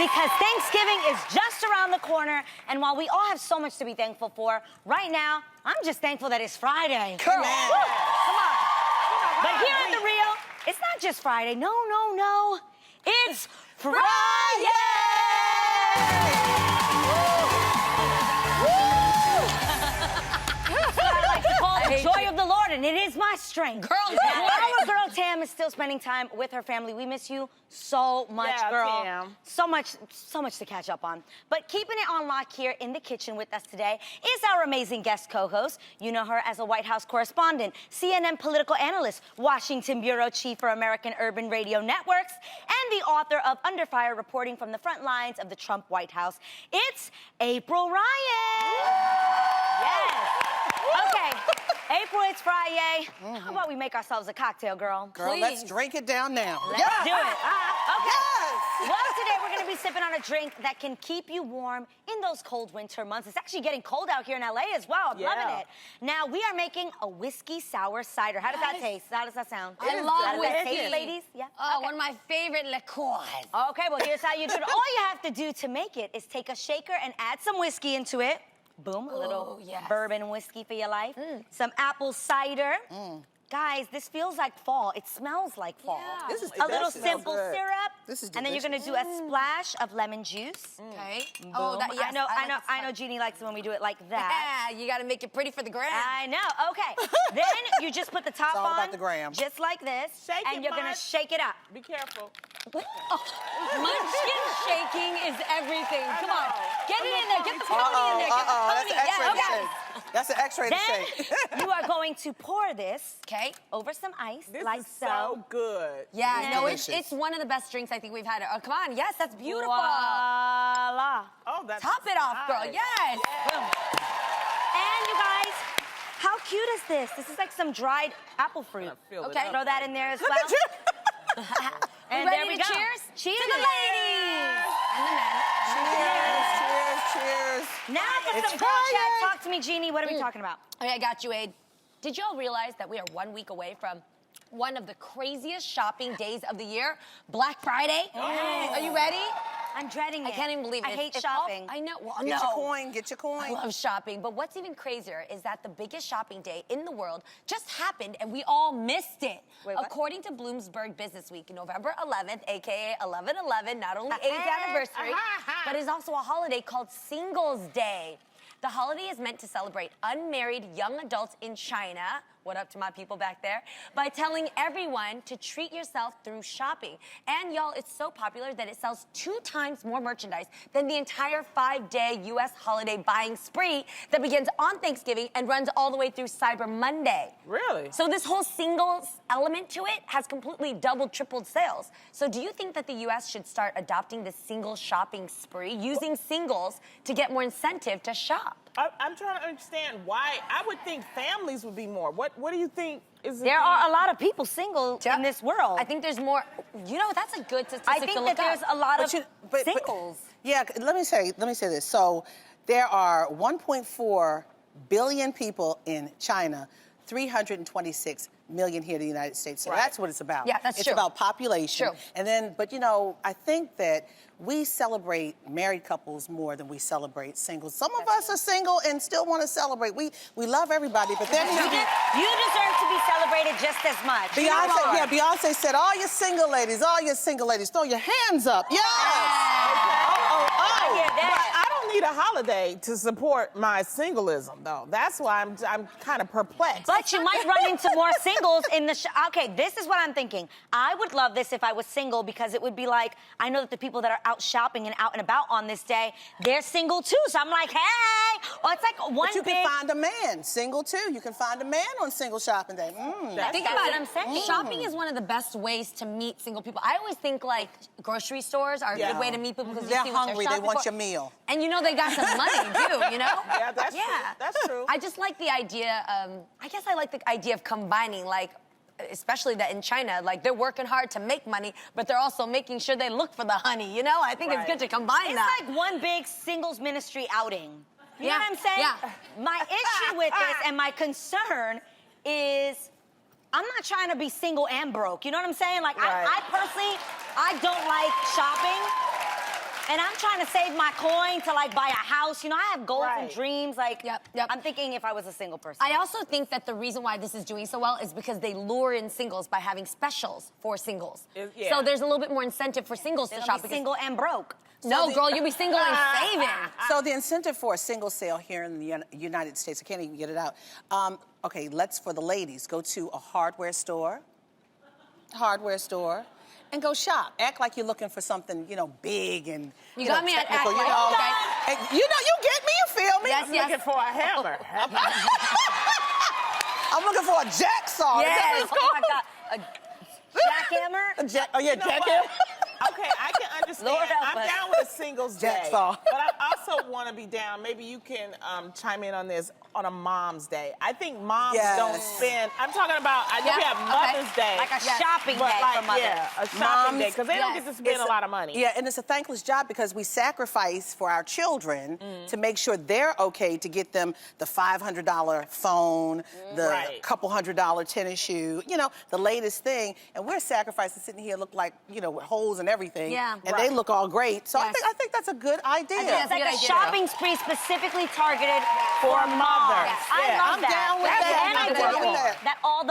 because Thanksgiving is just around the corner, and while we all have so much to be thankful for, right now, I'm just thankful that it's Friday. Come on. Come on. But here at The Real, it's not just Friday. No, no, no. It's Friday! The joy of the Lord, and it is my strength. Girl, our girl Tam is still spending time with her family. We miss you so much, girl. Tam. So much to catch up on. But keeping it on lock here in the kitchen with us today is our amazing guest co-host. You know her as a White House correspondent, CNN political analyst, Washington bureau chief for American Urban Radio Networks, and the author of Under Fire, reporting from the front lines of the Trump White House. It's April Ryan. Yes. Okay. April, it's Friday. How about we make ourselves a cocktail, girl? Girl, Please. let's drink it down now. Let's do it. Okay. Yes. Well, today we're going to be sipping on a drink that can keep you warm in those cold winter months. It's actually getting cold out here in LA as well. I'm loving it. Now, we are making a whiskey sour cider. How does that taste? How does that sound? I love How does that whiskey. taste, ladies? Yeah. Oh, one of my favorite liqueurs. Okay, well, here's how you do it. All you have to do to make it is take a shaker and add some whiskey into it. Boom, a little bourbon whiskey for your life. Some apple cider. Guys, this feels like fall. It smells like fall. Yeah. This is A little delicious. simple Good. syrup. This is and then you're gonna do a splash of lemon juice. Okay. Boom. Oh, that, yes, I know Jeannie likes it when we do it like that. Yeah, you gotta make it pretty for the gram. I know. Okay. Then you just put the top It's all on, about the gram. just like this, Shake and it, you're gonna Mud. shake it up. Be careful. Munchkin shaking is everything. Come on. Get it in there. Get the pony in there. Get the That's pony. an X-ray Yeah, to shake. That's an X-ray to Then shake. you are going to pour this Okay. over some ice, This like is so good. Yeah, Yeah. no, it's Delicious. one of the best drinks I think we've had. Oh, come on. Yes, that's beautiful. Voila. Oh, that's Top it off, girl. nice. Yes. And you guys, how cute is this? This is like some dried apple fruit. I feel Okay. it Throw that in there as Look well. at you. And ready there we to go. cheers? Cheers To the ladies. And the men. Cheers. Now for It's some girl chat. Friday. Talk to me, Jeannie. What are we talking about? Okay, I got you, Aid. Did y'all realize that we are 1 week away from one of the craziest shopping days of the year, Black Friday? Are you ready? I'm dreading it. I can't even believe it. I hate It's shopping. I know. Well, Get no. your coin. Get your I coin. love shopping, but what's even crazier is that the biggest shopping day in the world just happened and we all missed it. Wait, what? According to Bloomberg Business Week, November 11th, aka 11/11, not only Aid's anniversary, but is also a holiday called Singles Day. The holiday is meant to celebrate unmarried young adults in China, what up to my people back there, by telling everyone to treat yourself through shopping. And y'all, it's so popular that it sells 2 times more merchandise than the entire 5-day U.S. holiday buying spree that begins on Thanksgiving and runs all the way through Cyber Monday. Really? So this whole singles element to it has completely doubled, tripled sales. So do you think that the U.S. should start adopting this single shopping spree, using singles to get more incentive to shop? I'm trying to understand why. I would think families would be more. What do you think is the There thing? are a lot of people single in this world. I think there's more. You know, that's a good statistic I think to that look there's up. a lot of But singles. yeah, let me say this. So there are 1.4 billion people in China, 326 million here in the United States. So that's what it's about. Yeah, that's it's true. about population. True. And then, but you know, I think that we celebrate married couples more than we celebrate singles. Some of us are single and still want to celebrate. We love everybody, but then You deserve to be celebrated just as much. Beyonce said, all you single ladies, throw your hands up. Yes! I hear But that. I don't need a holiday to support my singleism, though. That's why I'm kind of perplexed. But you might run into more singles in the okay, this is what I'm thinking. I would love this if I was single because it would be like, I know that the people that are out shopping and out and about on this day, they're single too. So I'm like, hey! Or it's like one But you big... can find a man, single too. You can find a man on single shopping day. Think That's about what it. I'm saying. Shopping is one of the best ways to meet single people. I always think like grocery stores are a good way to meet people because They're you see what hungry. they're They shopping want for. your meal. And you know they got some money too, you know? Yeah, that's true. That's true. I just like the idea, I guess I like the idea of combining, like, especially that in China, like they're working hard to make money, but they're also making sure they look for the honey, you know? I think it's good to combine that. It's like one big singles ministry outing. You know Yeah, what I'm saying? yeah. My issue with this and my concern is I'm not trying to be single and broke. You know what I'm saying? Like, Right. I personally, I don't like shopping. And I'm trying to save my coin to like buy a house. You know, I have goals and Right. dreams. Like, Yep. I'm thinking if I was a single person. I also think that the reason why this is doing so well is because they lure in singles by having specials for singles. Yeah. So there's a little bit more incentive for singles to They'll shop. be because single and broke. no, girl, you'll be single and saving. So the incentive for a single sale here in the United States, I can't even get it out. Okay, for the ladies, go to a hardware store, and go shop. Act like you're looking for something, you know, big and You got me at technical, act you like, know. okay. And, you know, you get me, you feel me? Yes, yes. Looking for a hammer. I'm looking for a jacksaw. Is that what Yes. it's Oh called? my God. A jackhammer? Oh yeah, jackhammer. Okay, I can understand. Lord help I'm us. down with a singles day. Jacksaw. But I also want to be down. Maybe you can chime in on this on a mom's day. I think moms Yes. don't spend. I'm talking about. I know Yeah, we have okay. Mother's Day, Like a shopping but day like for mothers. yeah, a shopping Moms, day because they don't yes. get to spend a lot of money. Yeah, and it's a thankless job because we sacrifice for our children to make sure they're okay to get them the $500 phone, the Right. couple $100 tennis shoe, you know, the latest thing. And we're sacrificing sitting here look like, you know, with holes and everything. Yeah. And Right. they look all great. So Yes. I think that's a good idea. think It's that's like a a good idea. shopping spree specifically targeted For for mothers. moms. I Yeah. love I'm that. down with That's- that. And I I'm do down think with that. that all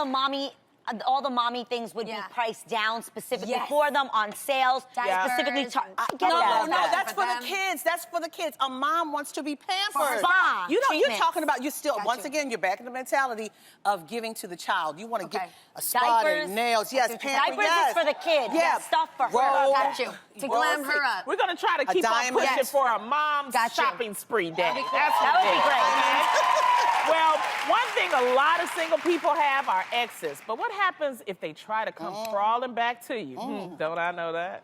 the mommy things would Yeah. be priced down specifically Yes. for them on sales. Diapers Specifically, I get No, that. no, that's For for them. the kids. That's for the kids. A mom wants to be pampered. spa You know, you're treatments. talking about, you're still, Got once you. again, you're back in the mentality of giving to the child. You want to Okay. give a spa, day, Diapers. nails, yes, Diapers pamper, is yes. for the kids. Yeah, Yes, stuff for her. Roll, Got you. To glam her up. We're gonna try to keep on diamond. pushing Yes. for a mom's Got you. shopping spree day. That'd be cool. That's That what would it be is, great. okay? Well, one thing a lot of single people have are exes. But what happens if they try to come crawling back to you? Don't I know that?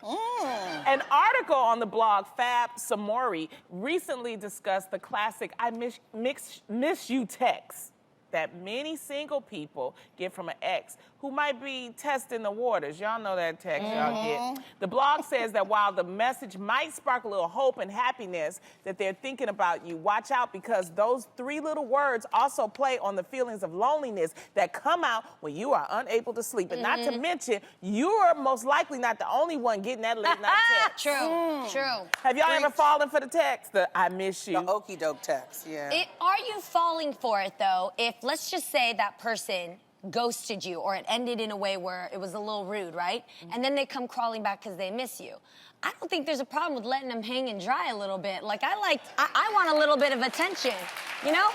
An article on the blog Fab Samori recently discussed the classic I miss you text that many single people get from an ex who might be testing the waters. Y'all know that text y'all get. The blog says that while the message might spark a little hope and happiness that they're thinking about you, watch out because those 3 little words also play on the feelings of loneliness that come out when you are unable to sleep. And not to mention, you are most likely not the only one getting that late night text. True. Have y'all ever Preach. fallen for the text? The I miss you. The okey doke text, yeah. Are you falling for it though? If let's just say that person ghosted you or it ended in a way where it was a little rude, right? And then they come crawling back because they miss you. I don't think there's a problem with letting them hang and dry a little bit. Like I want a little bit of attention, you know?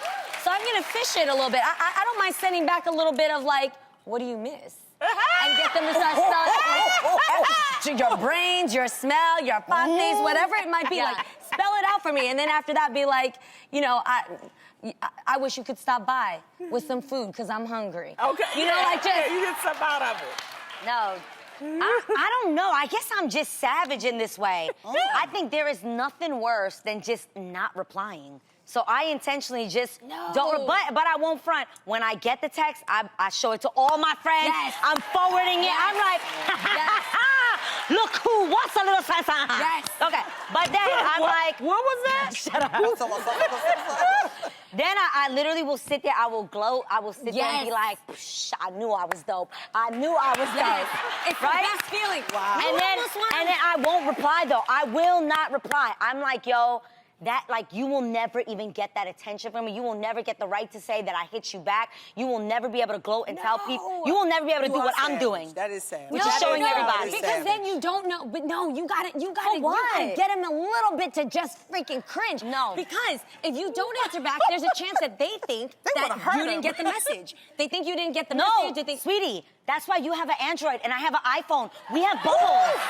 So I'm gonna fish it a little bit. I don't mind sending back a little bit of like, what do you miss? And get them to start spelling your brains, your smell, your pates, whatever it might be. Yeah. Like, spell it out for me. And then after that, be like, you know, I wish you could stop by with some food because I'm hungry. Okay. You know, like just. You get something out of it. No. I don't know. I guess I'm just savage in this way. I think there is nothing worse than just not replying. So I intentionally just don't, but I won't front. When I get the text, I show it to all my friends. Yes. I'm forwarding it. I'm like, look who wants a little sunshine. Yes. Okay, but then I'm like, What was that? shut up. Then I literally will sit there, I will gloat, I will sit there and be Yes. like, Psh, I knew I was dope. I knew I was dope. It's right? the best feeling. Wow. And then I won't reply though. I will not reply. I'm like, yo, that like you will never even get that attention from me. You will never get the right to say that I hit you back. You will never be able to gloat and tell people. You will never be able to do what I'm doing. That is sad. Which is showing everybody. Because then you don't know. But no, you got it. You got to what? get them a little bit to just freaking cringe. No. Because if you don't answer back, there's a chance that they think wanna that hurt you didn't them. get the message. They think you didn't get the No, message. They think, sweetie, that's why you have an Android and I have an iPhone. We have bubbles.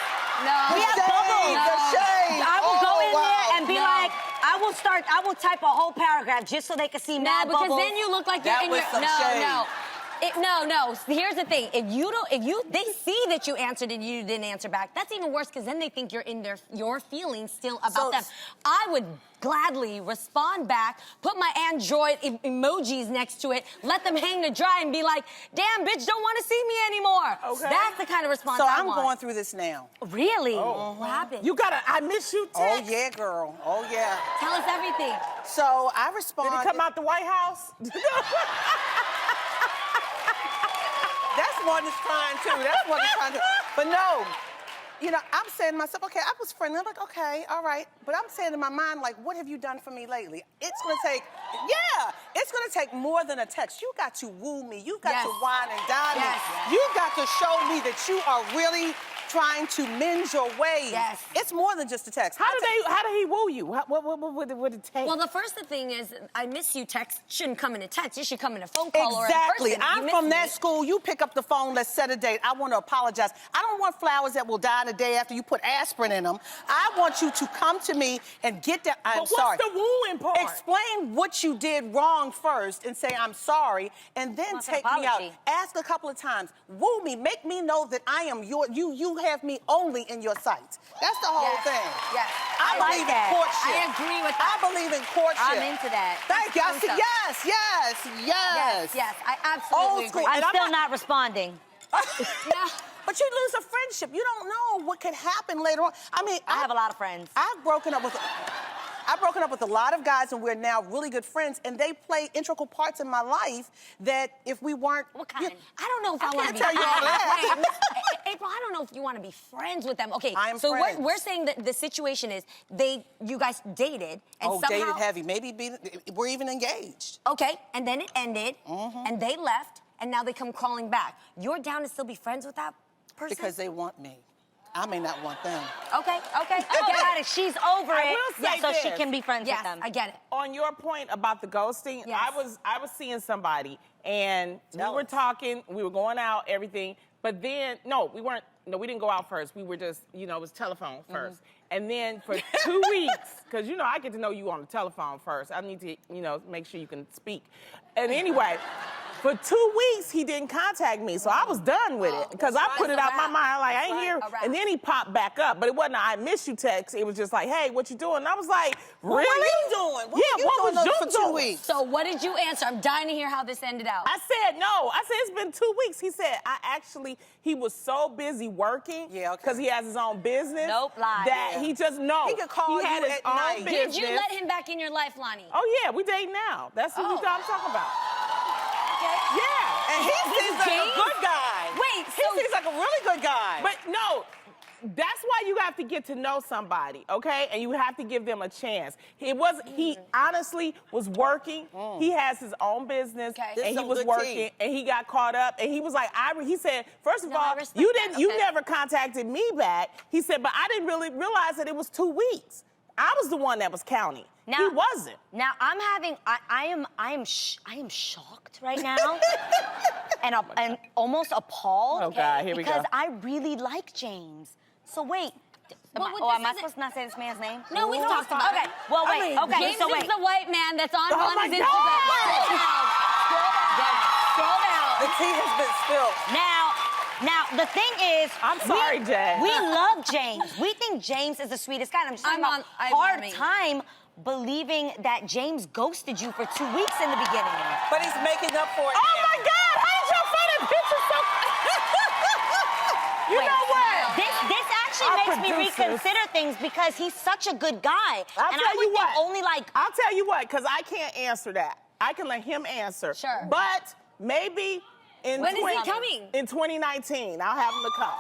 no. We have Shade, bubbles. the shade. I will go Oh, in wow. there and be No. like, I will type a whole paragraph just so they can see No, mad because bubbles. then you look like you're That in was your some shade. No. Here's the thing: they see that you answered and you didn't answer back. That's even worse because then they think you're in your feelings still about So- them. I would gladly respond back, put my Android emojis next to it, let them hang to dry, and be like, "Damn, bitch, don't want to see me anymore." Okay. That's the kind of response So I I'm want. going through this now. Really? What happened? You got a I miss you Oh text? yeah, girl. Oh yeah. Tell us everything. So I Did responded. it come out the White House? That's one that's trying too. That's one that's trying to. But no, I'm saying to myself, okay, I was friendly. I'm like, okay, all right. But I'm saying in my mind, like, what have you done for me lately? It's gonna take more than a text. You got to woo me. You got to wine and dine me. You got to show me that you are really trying to mend your ways. Yes. It's more than just a text. How did he woo you? What would it take? Well, the first thing is, I miss you text shouldn't come in a text. It should come in a phone call or in Exactly. person. I'm from that school. You pick up the phone, let's set a date. I want to apologize. I don't want flowers that will die the day after you put aspirin in them. I want you to come to me and get that. I'm sorry. What's the wooing part? Explain what you did wrong first and say, I'm sorry, and then take me out. Ask a couple of times. Woo me. Make me know that I am you have me only in your sights. That's the whole thing. Yes. I believe in courtship. I agree with that. I believe in courtship. I'm into that. Thank you. Yes, I absolutely agree. I'm still not responding. But you lose a friendship. You don't know what could happen later on. I mean, I have a lot of friends. I've broken up with a lot of guys, and we're now really good friends, and they play integral parts in my life that if we weren't... What kind? I don't know if I want to be tell you all that. April, I don't know if you want to be friends with them. Okay, I am so friends. we're saying that the situation is you guys dated and somehow... dated heavy. Maybe we're even engaged. Okay, and then it ended, and they left, and now they come crawling back. You're down to still be friends with that person? Because they want me. I may not want them. Okay. Oh, got it. She's over I it. will say so this. she can be friends with them. I get it. On your point about the ghosting, Yes. I was seeing somebody and we were talking, we were going out, everything, but then we didn't go out first. We were just, it was telephone first. And then for 2 weeks, because I get to know you on the telephone first. I need to, make sure you can speak. And anyway, for 2 weeks, he didn't contact me, so I was done with it because I put it out my mind like I ain't here. And then he popped back up, but it wasn't a I miss you text. It was just like, hey, what you doing? And I was like, really? What are you doing? What was you doing for 2 weeks? So what did you answer? I'm dying to hear how this ended out. I said no. I said it's been 2 weeks. He said he was so busy working because he has his own business. Nope, lie. That he just He could call he had you his at own night. business. Did you let him back in your life, Loni? Oh yeah, we date now. That's who I'm talking about. Yeah. And he seems like a good guy. Wait, he seems like a really good guy. But no, that's why you have to get to know somebody, okay? And you have to give them a chance. He honestly was working. He has his own business, and he was working, and he got caught up. And he was like, he said, first of all, you never contacted me back. He said, but I didn't really realize that it was 2 weeks. I was the one that was counting. Now, he wasn't. Now I am shocked right now, and almost appalled. Oh God, here we go. Because I really like James. So wait. Am I supposed to not say this man's name? No, we've talked about it. Well, wait. James is the white man that's on Loni's my Instagram. Scroll down. The tea has been spilled. Now, the thing is... I'm sorry, Jay. We love James. We think James is the sweetest guy. I'm just having a hard time believing that James ghosted you for 2 weeks in the beginning. But he's making up for it Oh my God! How did y'all find that picture so? You know what? This actually makes me reconsider things because he's such a good guy. I'll tell you what. I'll tell you what, because I can't answer that. I can let him answer. Sure. But maybe When is he coming? In 2019, I'll have him to come.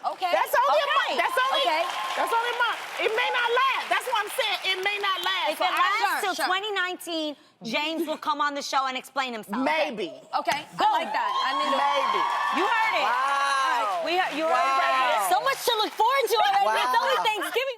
Okay. That's only a month. That's only Okay. That's only a month. It may not last. That's what I'm saying. It may not last. If it lasts till 2019, James will come on the show and explain himself. Maybe. Okay. I like that. I'm into it. Maybe. You heard it. Wow. You heard it right here. So much to look forward to already. It's only Wow. Thanksgiving.